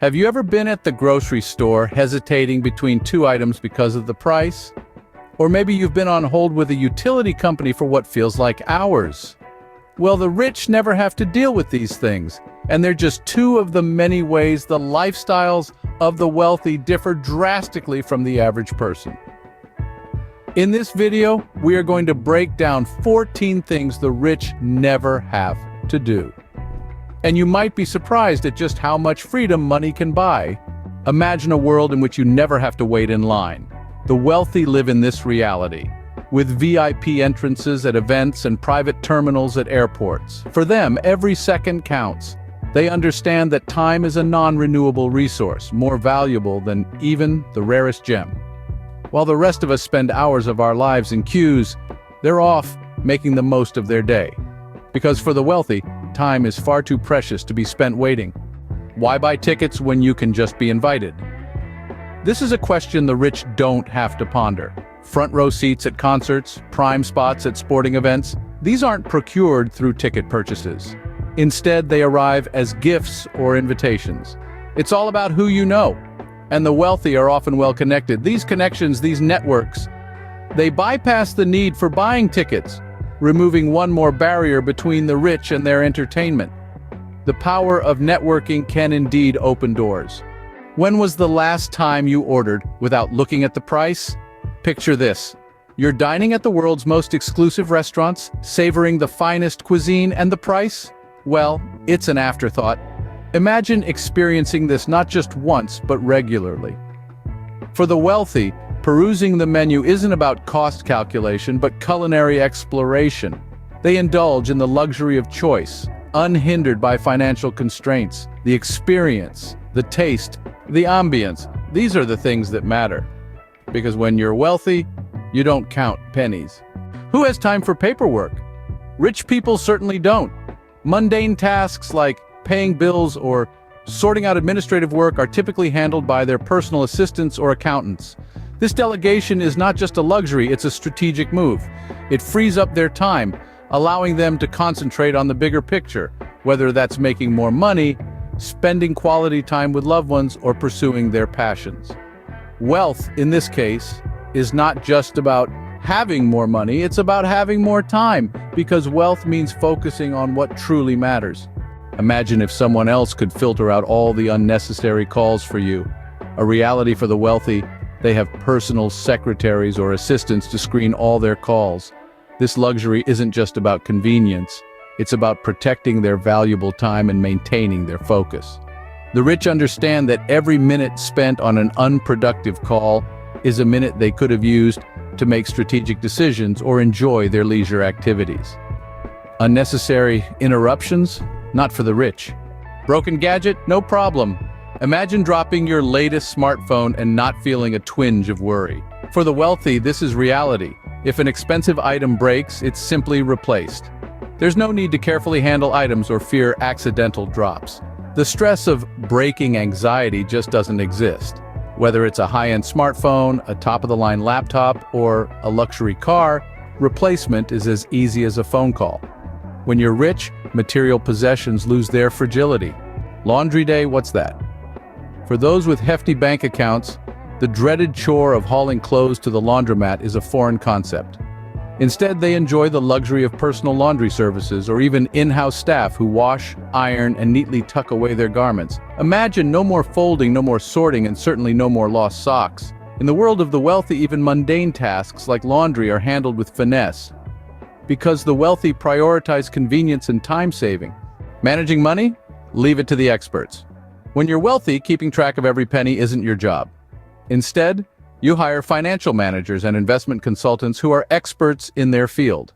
Have you ever been at the grocery store hesitating between two items because of the price? Or maybe you've been on hold with a utility company for what feels like hours. Well, the rich never have to deal with these things, and they're just two of the many ways the lifestyles of the wealthy differ drastically from the average person. In this video, we are going to break down 14 things the rich never have to do. And you might be surprised at just how much freedom money can buy. Imagine a world in which you never have to wait in line. The wealthy live in this reality, with VIP entrances at events and private terminals at airports. For them, every second counts. They understand that time is a non-renewable resource, more valuable than even the rarest gem. While the rest of us spend hours of our lives in queues, they're off making the most of their day. Because for the wealthy, time is far too precious to be spent waiting. Why buy tickets when you can just be invited? This is a question the rich don't have to ponder. Front row seats at concerts, prime spots at sporting events, these aren't procured through ticket purchases. Instead, they arrive as gifts or invitations. It's all about who you know. And the wealthy are often well connected. These connections, these networks, they bypass the need for buying tickets, removing one more barrier between the rich and their entertainment. The power of networking can indeed open doors. When was the last time you ordered without looking at the price? Picture this. You're dining at the world's most exclusive restaurants, savoring the finest cuisine, and the price? Well, it's an afterthought. Imagine experiencing this not just once, but regularly. For the wealthy, perusing the menu isn't about cost calculation, but culinary exploration. They indulge in the luxury of choice, unhindered by financial constraints. The experience, the taste, the ambience, these are the things that matter. Because when you're wealthy, you don't count pennies. Who has time for paperwork? Rich people certainly don't. Mundane tasks like paying bills or sorting out administrative work are typically handled by their personal assistants or accountants. This delegation is not just a luxury, it's a strategic move. It frees up their time, allowing them to concentrate on the bigger picture, whether that's making more money, spending quality time with loved ones, or pursuing their passions. Wealth, in this case, is not just about having more money, it's about having more time, because wealth means focusing on what truly matters. Imagine if someone else could filter out all the unnecessary calls for you. A reality for the wealthy, they have personal secretaries or assistants to screen all their calls. This luxury isn't just about convenience, it's about protecting their valuable time and maintaining their focus. The rich understand that every minute spent on an unproductive call is a minute they could have used to make strategic decisions or enjoy their leisure activities. Unnecessary interruptions? Not for the rich. Broken gadget? No problem. Imagine dropping your latest smartphone and not feeling a twinge of worry. For the wealthy, this is reality. If an expensive item breaks, it's simply replaced. There's no need to carefully handle items or fear accidental drops. The stress of breaking anxiety just doesn't exist. Whether it's a high-end smartphone, a top-of-the-line laptop, or a luxury car, replacement is as easy as a phone call. When you're rich, material possessions lose their fragility. Laundry day, what's that? For those with hefty bank accounts, the dreaded chore of hauling clothes to the laundromat is a foreign concept. Instead, they enjoy the luxury of personal laundry services or even in-house staff who wash, iron, and neatly tuck away their garments. Imagine no more folding, no more sorting, and certainly no more lost socks. In the world of the wealthy, even mundane tasks like laundry are handled with finesse. Because the wealthy prioritize convenience and time saving. Managing money? Leave it to the experts. When you're wealthy, keeping track of every penny isn't your job. Instead, you hire financial managers and investment consultants who are experts in their field.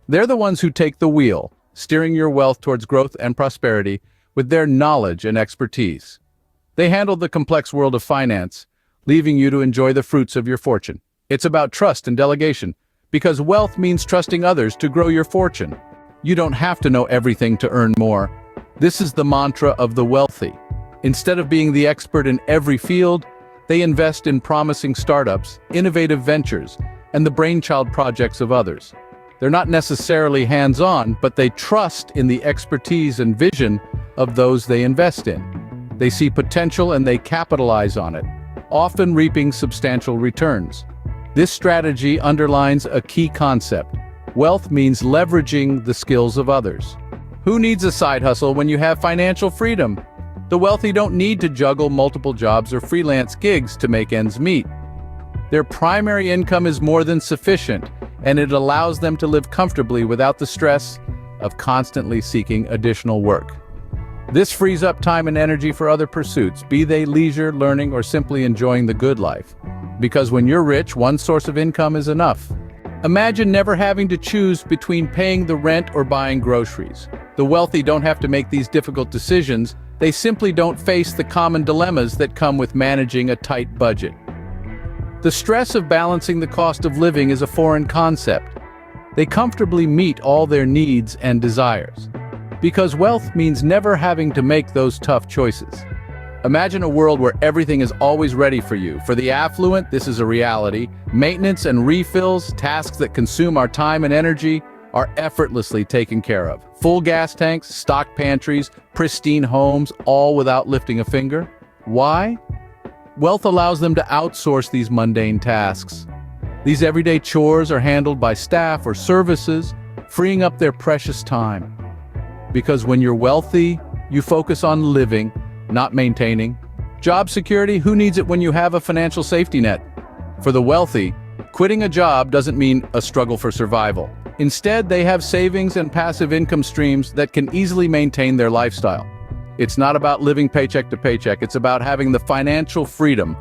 They're the ones who take the wheel, steering your wealth towards growth and prosperity with their knowledge and expertise. They handle the complex world of finance, leaving you to enjoy the fruits of your fortune. It's about trust and delegation, because wealth means trusting others to grow your fortune. You don't have to know everything to earn more. This is the mantra of the wealthy. Instead of being the expert in every field, they invest in promising startups, innovative ventures, and the brainchild projects of others. They're not necessarily hands-on, but they trust in the expertise and vision of those they invest in. They see potential and they capitalize on it, often reaping substantial returns. This strategy underlines a key concept. Wealth means leveraging the skills of others. Who needs a side hustle when you have financial freedom? The wealthy don't need to juggle multiple jobs or freelance gigs to make ends meet. Their primary income is more than sufficient, and it allows them to live comfortably without the stress of constantly seeking additional work. This frees up time and energy for other pursuits, be they leisure, learning, or simply enjoying the good life. Because when you're rich, one source of income is enough. Imagine never having to choose between paying the rent or buying groceries. The wealthy don't have to make these difficult decisions. They simply don't face the common dilemmas that come with managing a tight budget. The stress of balancing the cost of living is a foreign concept. They comfortably meet all their needs and desires. Because wealth means never having to make those tough choices. Imagine a world where everything is always ready for you. For the affluent, this is a reality. Maintenance and refills, tasks that consume our time and energy, are effortlessly taken care of. Full gas tanks, stocked pantries, pristine homes, all without lifting a finger. Why? Wealth allows them to outsource these mundane tasks. These everyday chores are handled by staff or services, freeing up their precious time. Because when you're wealthy, you focus on living, not maintaining. Job security, who needs it when you have a financial safety net? For the wealthy, quitting a job doesn't mean a struggle for survival. Instead, they have savings and passive income streams that can easily maintain their lifestyle. It's not about living paycheck to paycheck, it's about having the financial freedom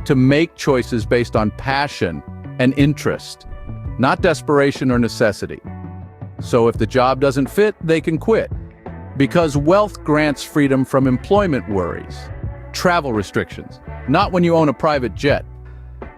to make choices based on passion and interest, not desperation or necessity. So if the job doesn't fit, they can quit. Because wealth grants freedom from employment worries, travel restrictions, not when you own a private jet.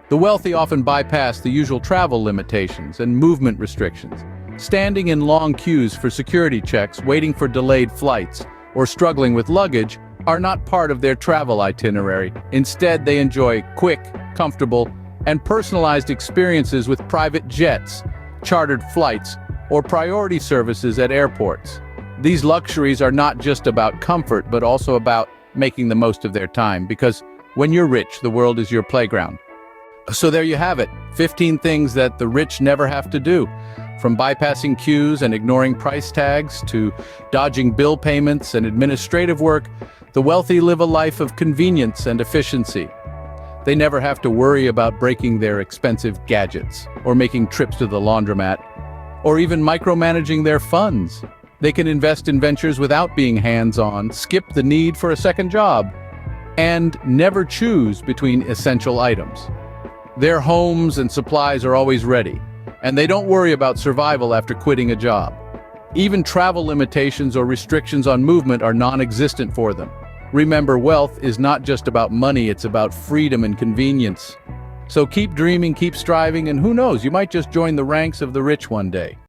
The wealthy often bypass the usual travel limitations and movement restrictions, standing in long queues for security checks, waiting for delayed flights, or struggling with luggage are not part of their travel itinerary. Instead, they enjoy quick, comfortable, and personalized experiences with private jets, chartered flights, or priority services at airports. These luxuries are not just about comfort, but also about making the most of their time, because when you're rich, the world is your playground. So there you have it, 15 things that the rich never have to do. From bypassing queues and ignoring price tags to dodging bill payments and administrative work, the wealthy live a life of convenience and efficiency. They never have to worry about breaking their expensive gadgets, or making trips to the laundromat, or even micromanaging their funds. They can invest in ventures without being hands-on, skip the need for a second job, and never choose between essential items. Their homes and supplies are always ready, and they don't worry about survival after quitting a job. Even travel limitations or restrictions on movement are non-existent for them. Remember, wealth is not just about money, it's about freedom and convenience. So keep dreaming, keep striving, and who knows, you might just join the ranks of the rich one day.